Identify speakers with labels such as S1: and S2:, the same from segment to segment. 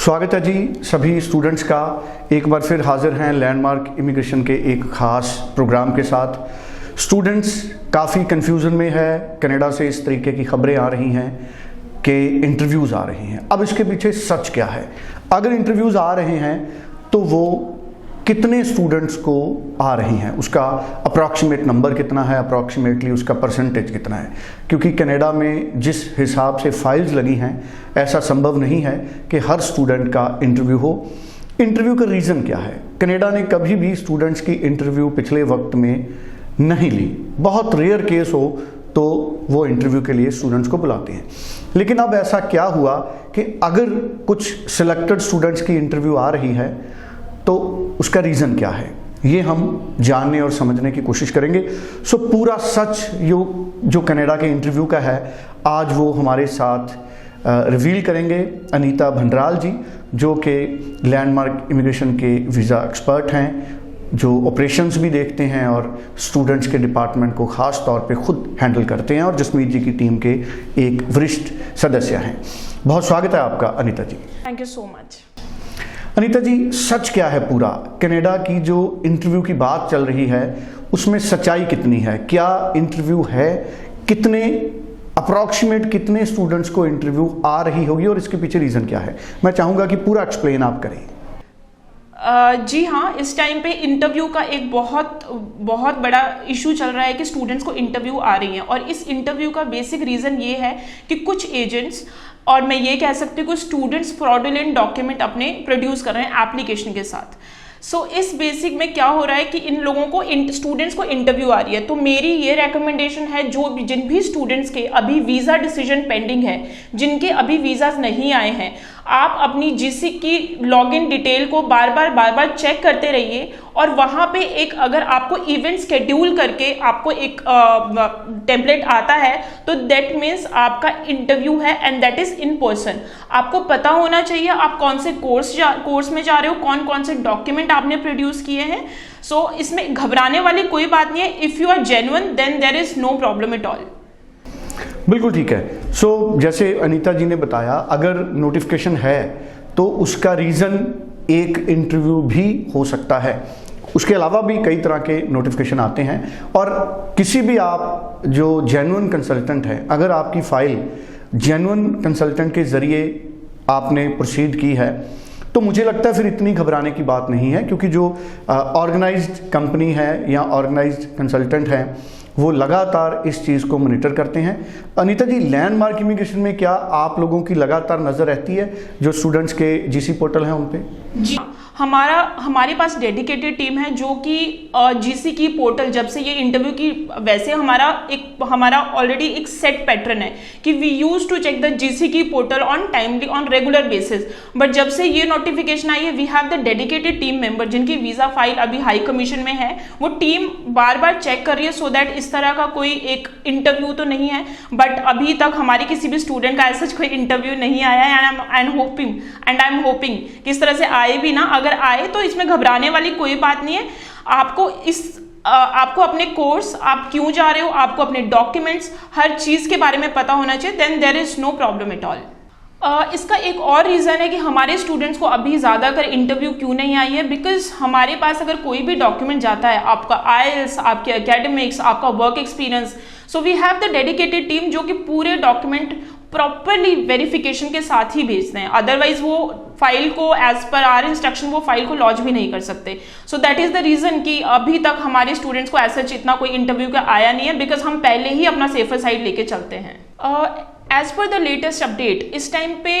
S1: स्वागत है जी सभी स्टूडेंट्स का। एक बार फिर हाजिर हैं लैंडमार्क इमिग्रेशन के एक ख़ास प्रोग्राम के साथ। स्टूडेंट्स काफ़ी कन्फ्यूज़न में है। कनाडा से इस तरीके की खबरें आ रही हैं कि इंटरव्यूज़ आ रहे हैं। अब इसके पीछे सच क्या है? अगर इंटरव्यूज़ आ रहे हैं तो वो कितने स्टूडेंट्स को आ रही हैं, उसका अप्रॉक्सीमेट नंबर कितना है, अप्रॉक्सीमेटली उसका परसेंटेज कितना है। क्योंकि कनाडा में जिस हिसाब से फाइल्स लगी हैं ऐसा संभव नहीं है कि हर स्टूडेंट का इंटरव्यू हो। इंटरव्यू का रीज़न क्या है? कनाडा ने कभी भी स्टूडेंट्स की इंटरव्यू पिछले वक्त में नहीं ली। बहुत रेयर केस हो तो वो इंटरव्यू के लिए स्टूडेंट्स को बुलाते हैं। लेकिन अब ऐसा क्या हुआ कि अगर कुछ सिलेक्टेड स्टूडेंट्स की इंटरव्यू आ रही है तो उसका रीज़न क्या है, ये हम जानने और समझने की कोशिश करेंगे। सो पूरा सच जो कनाडा के इंटरव्यू का है आज वो हमारे साथ रिवील करेंगे अनीता भंडराल जी, जो कि लैंडमार्क इमिग्रेशन के वीज़ा एक्सपर्ट हैं, जो ऑपरेशंस भी देखते हैं और स्टूडेंट्स के डिपार्टमेंट को ख़ास तौर पे खुद हैंडल करते हैं और जसमीत जी की टीम के एक वरिष्ठ सदस्य हैं। बहुत स्वागत है आपका Anita ji.
S2: Thank you so much.
S1: Anita ji, सच क्या है पूरा? कनाडा की जो इंटरव्यू की बात चल रही है उसमें सच्चाई कितनी है? क्या इंटरव्यू है? कितने अप्रॉक्सीमेट कितने स्टूडेंट्स को इंटरव्यू आ रही होगी और इसके पीछे रीज़न क्या है? मैं चाहूँगा कि पूरा एक्सप्लेन आप करें।
S2: जी हाँ, इस टाइम पे इंटरव्यू का एक बहुत बड़ा इशू चल रहा है कि स्टूडेंट्स को इंटरव्यू आ रही हैं। और इस इंटरव्यू का बेसिक रीज़न ये है कि कुछ एजेंट्स, और मैं ये कह सकती हूँ कि स्टूडेंट्स फ्रॉडुलेंट डॉक्यूमेंट अपने प्रोड्यूस कर रहे हैं एप्लीकेशन के साथ। सो इस बेसिक में क्या हो रहा है कि इन लोगों को स्टूडेंट्स को इंटरव्यू आ रही है। तो मेरी ये रिकमेंडेशन है, जिन भी स्टूडेंट्स के अभी वीज़ा डिसीजन पेंडिंग है, जिनके अभी वीज़ा नहीं आए हैं, आप अपनी जीसी की लॉगिन डिटेल को बार बार चेक करते रहिए। और वहाँ पे एक अगर आपको इवेंट शेड्यूल करके आपको एक टेम्पलेट आता है तो दैट मीन्स आपका इंटरव्यू है and that is in person. आपको पता होना चाहिए आप कौन से कोर्स में जा रहे हो, कौन से डॉक्यूमेंट आपने प्रोड्यूस किए हैं। सो इसमें घबराने वाली कोई बात नहीं है। If you are genuine then there is no problem at all.
S1: बिल्कुल ठीक है। सो जैसे अनीता जी ने बताया, अगर नोटिफिकेशन है तो उसका रीज़न एक इंटरव्यू भी हो सकता है। उसके अलावा भी कई तरह के नोटिफिकेशन आते हैं। और किसी भी आप जो जेन्युइन कंसल्टेंट है, अगर आपकी फ़ाइल जेन्युइन कंसल्टेंट के ज़रिए आपने प्रोसीड की है तो मुझे लगता है फिर इतनी घबराने की बात नहीं है। क्योंकि जो ऑर्गेनाइज्ड कंपनी है या ऑर्गेनाइज्ड कंसल्टेंट है वो लगातार इस चीज़ को मॉनिटर करते हैं। अनीता जी, लैंडमार्क इमिग्रेशन में क्या आप लोगों की लगातार नज़र रहती है जो स्टूडेंट्स के जीसी पोर्टल हैं उन पे?
S2: जी, हमारे पास डेडिकेटेड टीम है जो कि जीसी की पोर्टल, जब से ये इंटरव्यू की, वैसे हमारा ऑलरेडी एक सेट पैटर्न है कि we use to check the GC की portal on regular basis. But जब से ये नोटिफिकेशन आई है, we have the dedicated team member जिनकी वीज़ा फाइल अभी हाई कमीशन में है। वो टीम बार चेक कर रही है सो दैट इस तरह का कोई एक इंटरव्यू तो नहीं है। बट अभी तक हमारे किसी भी स्टूडेंट का ऐसा कोई इंटरव्यू नहीं आया है। एंड आई एम होपिंग कि इस तरह से आए भी ना, अगर आए तो इसमें घबराने वाली कोई बात नहीं है। आपको अपने कोर्स, आप क्यों जा रहे हो, आपको अपने डॉक्यूमेंट्स, हर चीज के बारे में पता होना चाहिए। Then there is no problem at all. इसका एक और रीज़न है कि हमारे स्टूडेंट्स को अभी ज़्यादातर इंटरव्यू क्यों नहीं आई है, बिकॉज हमारे पास अगर कोई भी डॉक्यूमेंट जाता है, आपका आईएलटीएस, आपके एकेडमिक्स, आपका work experience, so we have the dedicated team जो कि पूरे डॉक्यूमेंट प्रॉपरली वेरिफिकेशन के साथ ही भेजते हैं। अदरवाइज वो फाइल को एज पर आर इंस्ट्रक्शन वो फाइल को लॉन्च भी नहीं कर सकते। So that is the reason कि अभी तक हमारे स्टूडेंट्स को ऐसा इतना कोई इंटरव्यू का आया नहीं है, बिकॉज हम पहले ही अपना सेफर साइड लेके चलते हैं। As per the latest update, इस टाइम पे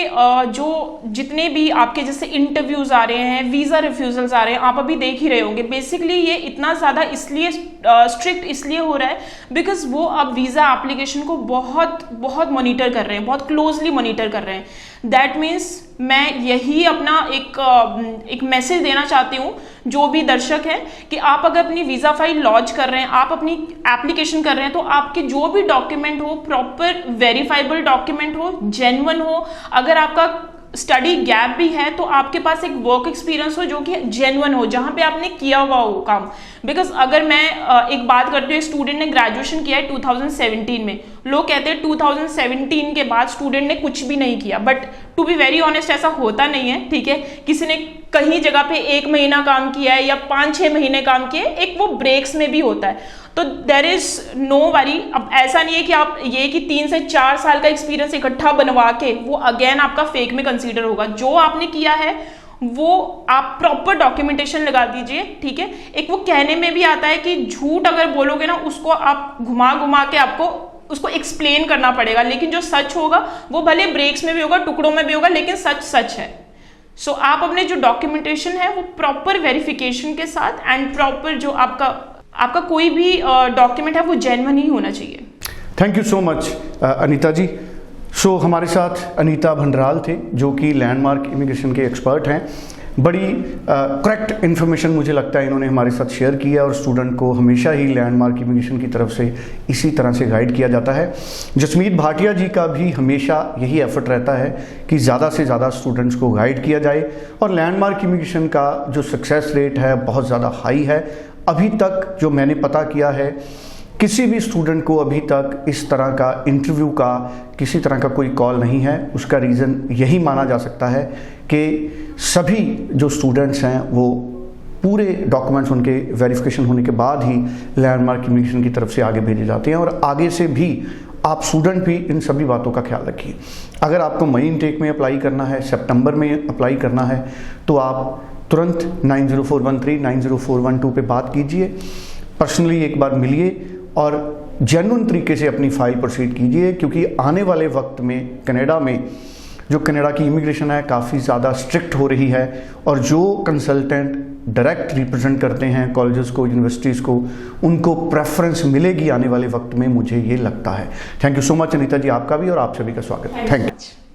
S2: जो जितने भी आपके जैसे इंटरव्यूज आ रहे हैं, वीज़ा रिफ्यूजल्स आ रहे हैं, आप अभी देख ही रहे होंगे। बेसिकली ये इतना ज़्यादा इसलिए स्ट्रिक्ट इसलिए हो रहा है बिकॉज वो अब वीज़ा एप्लीकेशन को बहुत मॉनिटर कर रहे हैं, बहुत क्लोजली मॉनिटर कर रहे हैं। दैट मीन्स मैं यही अपना एक मैसेज देना चाहती हूँ जो भी दर्शक हैं कि आप अगर अपनी वीज़ा फाइल लॉन्च कर रहे हैं, आप अपनी एप्लीकेशन कर रहे हैं, तो आपके जो भी डॉक्यूमेंट हो प्रॉपर वेरीफाइबल डॉक्यूमेंट हो, जेन्युइन हो। अगर आपका स्टडी गैप भी है तो आपके पास एक वर्क एक्सपीरियंस हो जो कि जेन्युइन हो, जहां पे आपने किया हुआ हो काम। बिकॉज अगर मैं एक बात करती हूँ, एक स्टूडेंट ने ग्रेजुएशन किया है 2017 में, लोग कहते हैं 2017 के बाद स्टूडेंट ने कुछ भी नहीं किया, but to be very honest ऐसा होता नहीं है, ठीक है। किसी ने कहीं जगह पे 1 महीना काम किया है या 5-6 महीने काम किए, एक वो ब्रेक्स में भी होता है, तो देर इज नो वरी। अब ऐसा नहीं है कि आप ये कि 3 से 4 साल का एक्सपीरियंस इकट्ठा बनवा के वो अगेन आपका फेक में कंसीडर होगा। जो आपने किया है वो आप प्रॉपर डॉक्यूमेंटेशन लगा दीजिए, ठीक है। एक वो कहने में भी आता है कि झूठ अगर बोलोगे ना, उसको आप घुमा घुमा के आपको उसको एक्सप्लेन करना पड़ेगा, लेकिन जो सच होगा वो भले ब्रेक्स में भी होगा, टुकड़ों में भी होगा, लेकिन सच सच है। सो आप अपने जो डॉक्यूमेंटेशन है वो प्रॉपर वेरिफिकेशन के साथ एंड प्रॉपर जो आपका कोई भी डॉक्यूमेंट है वो जेन्युइन ही होना चाहिए।
S1: Thank you so much Anita ji. So हमारे साथ अनीता भंडराल थे जो कि लैंडमार्क इमिग्रेशन के एक्सपर्ट हैं। बड़ी करेक्ट इन्फॉर्मेशन मुझे लगता है इन्होंने हमारे साथ शेयर किया, और स्टूडेंट को हमेशा ही लैंडमार्क इमिग्रेशन की तरफ से इसी तरह से गाइड किया जाता है। जसमीत भाटिया जी का भी हमेशा यही एफर्ट रहता है कि ज़्यादा से ज़्यादा स्टूडेंट्स को गाइड किया जाए, और लैंडमार्क इमिग्रेशन का जो सक्सेस रेट है बहुत ज़्यादा हाई है। अभी तक जो मैंने पता किया है, किसी भी स्टूडेंट को अभी तक इस तरह का इंटरव्यू का किसी तरह का कोई कॉल नहीं है। उसका रीज़न यही माना जा सकता है कि सभी जो स्टूडेंट्स हैं वो पूरे डॉक्यूमेंट्स उनके वेरिफिकेशन होने के बाद ही लैंडमार्क इमिग्रेशन की तरफ से आगे भेजे जाते हैं। और आगे से भी आप स्टूडेंट भी इन सभी बातों का ख्याल रखिए। अगर आपको मई इनटेक में अप्लाई करना है, सितंबर में अप्लाई करना है, तो आप तुरंत 90413 90412 पे बात कीजिए, पर्सनली एक बार मिलिए और जेन्युइन तरीके से अपनी फाइल प्रोसीड कीजिए, क्योंकि आने वाले वक्त में कनाडा में जो कनाडा की इमिग्रेशन है काफ़ी ज़्यादा स्ट्रिक्ट हो रही है, और जो कंसल्टेंट डायरेक्ट रिप्रेजेंट करते हैं कॉलेजेस को, यूनिवर्सिटीज़ को, उनको प्रेफरेंस मिलेगी आने वाले वक्त में, मुझे ये लगता है। Thank you so much Anita ji, आपका भी और आप सभी का स्वागत। Thank you.